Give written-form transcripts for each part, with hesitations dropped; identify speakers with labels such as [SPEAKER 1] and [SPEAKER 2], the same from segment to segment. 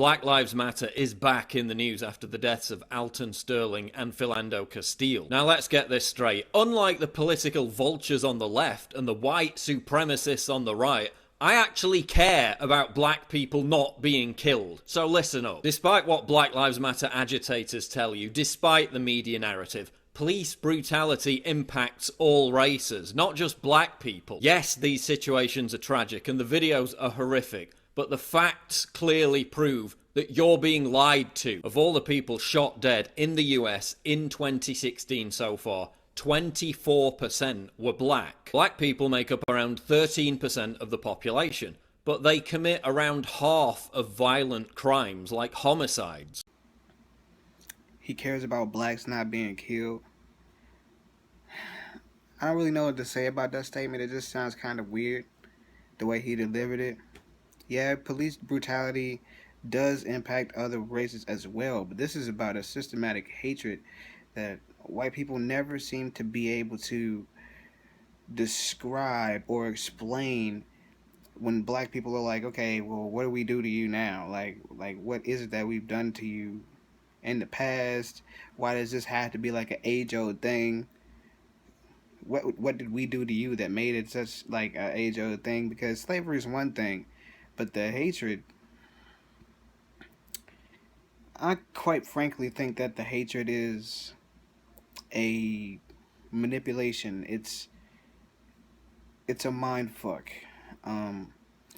[SPEAKER 1] Black Lives Matter is back in the news after the deaths of Alton Sterling and Philando Castile. Now let's get this straight. Unlike the political vultures on the left and the white supremacists on the right, I actually care about black people not being killed. So listen up. Despite what Black Lives Matter agitators tell you, despite the media narrative, police brutality impacts all races, not just black people. Yes, these situations are tragic and the videos are horrific, but the facts clearly prove that you're being lied to. Of all the people shot dead in the US in 2016 so far, 24% were black. Black people make up around 13% of the population, but they commit around half of violent crimes like homicides.
[SPEAKER 2] He cares about blacks not being killed. I don't really know what to say about that statement. It just sounds kind of weird, the way he delivered it. Yeah, police brutality does impact other races as well, but this is about a systematic hatred that white people never seem to be able to describe or explain. When black people are like, okay, well, what do we do to you now? Like what is it that we've done to you in the past? Why does this have to be like an age-old thing? What did we do to you that made it such like an age-old thing? Because slavery is one thing, but the hatred, I quite frankly think that the hatred is a manipulation. It's a mind fuck.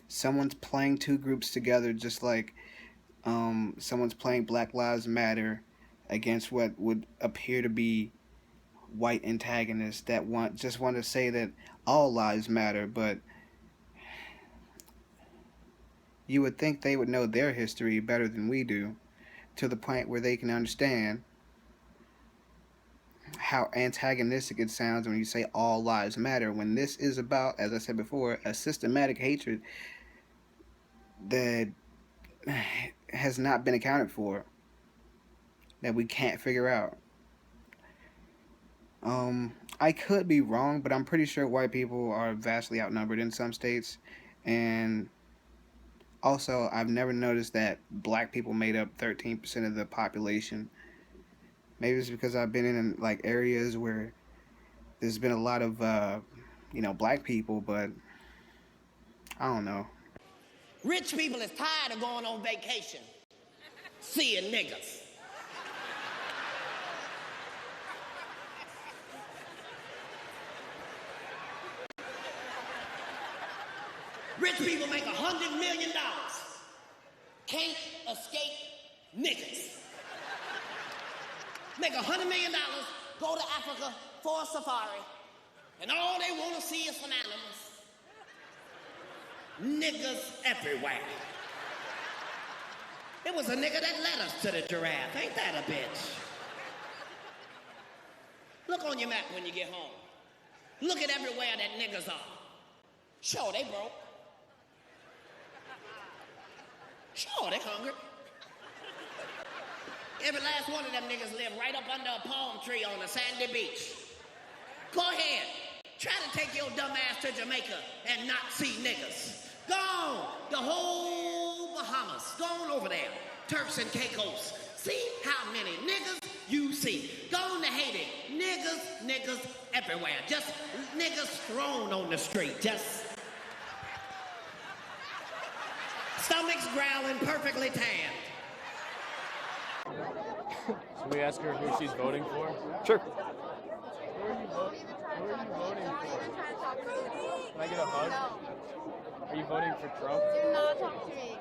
[SPEAKER 2] Someone's playing two groups together, just like someone's playing Black Lives Matter against what would appear to be white antagonists that want to say that all lives matter, but you would think they would know their history better than we do, to the point where they can understand how antagonistic it sounds when you say all lives matter, when this is about, as I said before, a systematic hatred that has not been accounted for, that we can't figure out. I could be wrong, but I'm pretty sure white people are vastly outnumbered in some states, and also I've never noticed that black people made up 13% of the population. Maybe it's because I've been in like areas where there's been a lot of black people, but I don't know.
[SPEAKER 3] Rich people is tired of going on vacation, seeing niggas. Rich people make $100 million. Can't escape niggas. Make $100 million, go to Africa for a safari, and all they want to see is some animals. Niggas everywhere. It was a nigga that led us to the giraffe. Ain't that a bitch? Look on your map when you get home. Look at everywhere that niggas are. Sure, they broke. Sure, they hungry. Every last one of them niggas live right up under a palm tree on a sandy beach. Go ahead. Try to take your dumb ass to Jamaica and not see niggas. Go on. The whole Bahamas. Go on over there. Turks and Caicos. See how many niggas you see. Go on to Haiti. Niggas everywhere. Just niggas thrown on the street. Just stomachs growling, perfectly tanned.
[SPEAKER 4] Should we ask her who she's voting for?
[SPEAKER 1] Sure.
[SPEAKER 4] Who are you voting for? Can I get a hug?
[SPEAKER 5] No.
[SPEAKER 4] Are you voting for Trump?
[SPEAKER 5] Do not talk to me.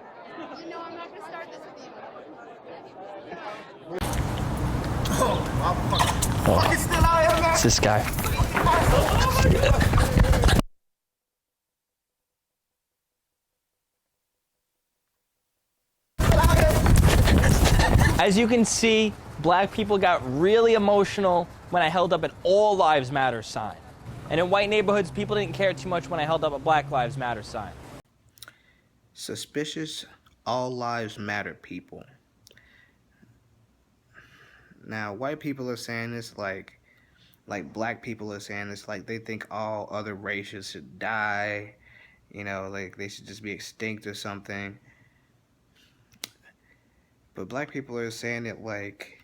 [SPEAKER 5] You know I'm not going to start this with you.
[SPEAKER 6] Oh, fucking still out here, man.
[SPEAKER 7] It's this guy. As you can see, black people got really emotional when I held up an All Lives Matter sign. And in white neighborhoods, people didn't care too much when I held up a Black Lives Matter sign.
[SPEAKER 2] Suspicious All Lives Matter people. Now, white people are saying this like black people are saying this like they think all other races should die, like they should just be extinct or something. But black people are saying it like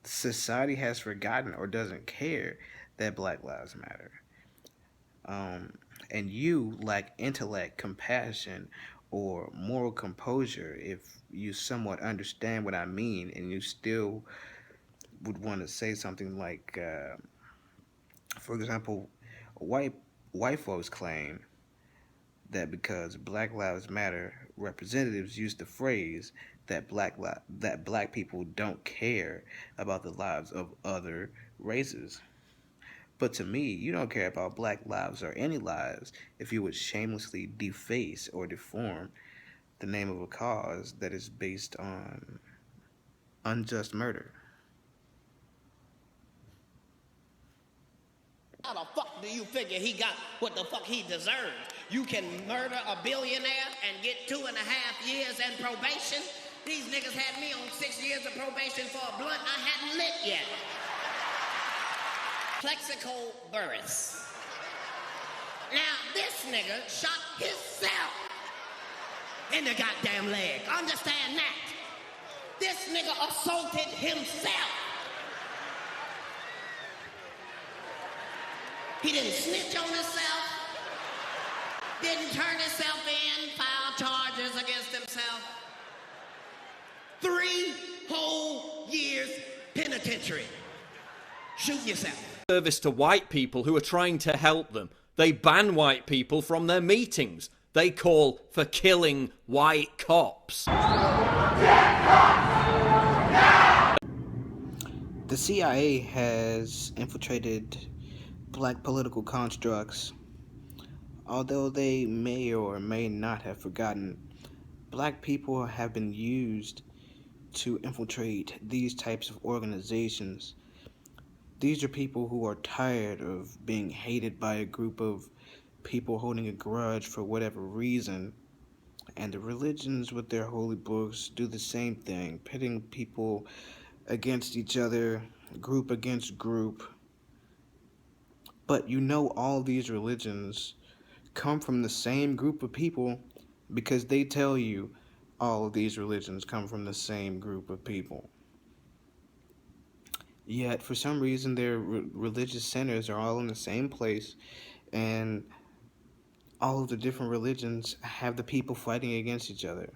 [SPEAKER 2] society has forgotten or doesn't care that Black Lives Matter. Um, and you lack intellect, compassion, or moral composure if you somewhat understand what I mean and you still would want to say something like, for example, white white folks claim that because Black Lives Matter representatives use the phrase that black people don't care about the lives of other races. But to me, you don't care about black lives or any lives if you would shamelessly deface or deform the name of a cause that is based on unjust murder.
[SPEAKER 3] How the fuck do you figure he got what the fuck he deserved? You can murder a billionaire and get 2.5 years and probation? These niggas had me on 6 years of probation for a blunt I hadn't lit yet. Plexico Burris. Now, this nigga shot himself in the goddamn leg. Understand that? This nigga assaulted himself. He didn't snitch on himself, didn't turn himself in, file charges against himself. 3 whole years penitentiary. Shoot yourself.
[SPEAKER 1] Service to white people who are trying to help them. They ban white people from their meetings. They call for killing white cops.
[SPEAKER 2] The CIA has infiltrated black political constructs. Although they may or may not have forgotten, black people have been used to infiltrate these types of organizations. These are people who are tired of being hated by a group of people holding a grudge for whatever reason. And the religions with their holy books do the same thing, pitting people against each other, group against group. But you know all these religions come from the same group of people because they tell you all of these religions come from the same group of people. Yet, for some reason, their religious centers are all in the same place, and all of the different religions have the people fighting against each other.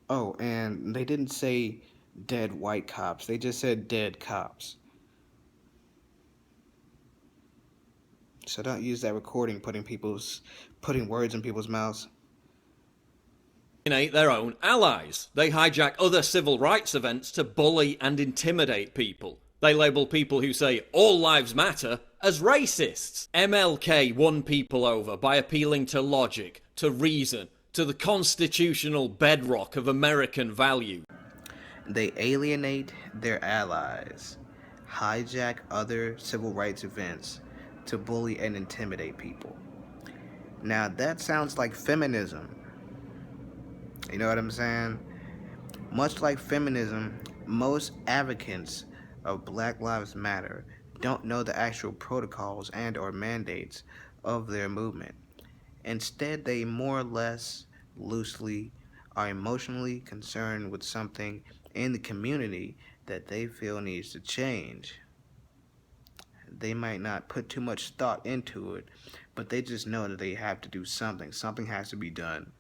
[SPEAKER 2] Oh, and they didn't say dead white cops, they just said dead cops. So don't use that recording putting words in people's mouths.
[SPEAKER 1] Their own allies. They hijack other civil rights events to bully and intimidate people. They label people who say all lives matter as racists. MLK won people over by appealing to logic, to reason, to the constitutional bedrock of American value.
[SPEAKER 2] They alienate their allies, hijack other civil rights events to bully and intimidate people. Now that sounds like feminism. You know what I'm saying? Much like feminism, most advocates of Black Lives Matter don't know the actual protocols and or mandates of their movement. Instead, they more or less loosely are emotionally concerned with something in the community that they feel needs to change. They might not put too much thought into it, but they just know that they have to do something. Something has to be done.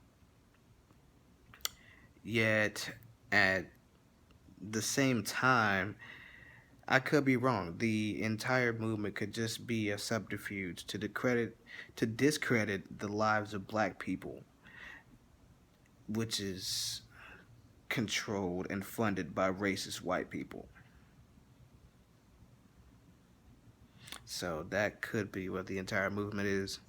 [SPEAKER 2] Yet, at the same time, I could be wrong. The entire movement could just be a subterfuge to discredit the lives of black people, which is controlled and funded by racist white people. So that could be what the entire movement is.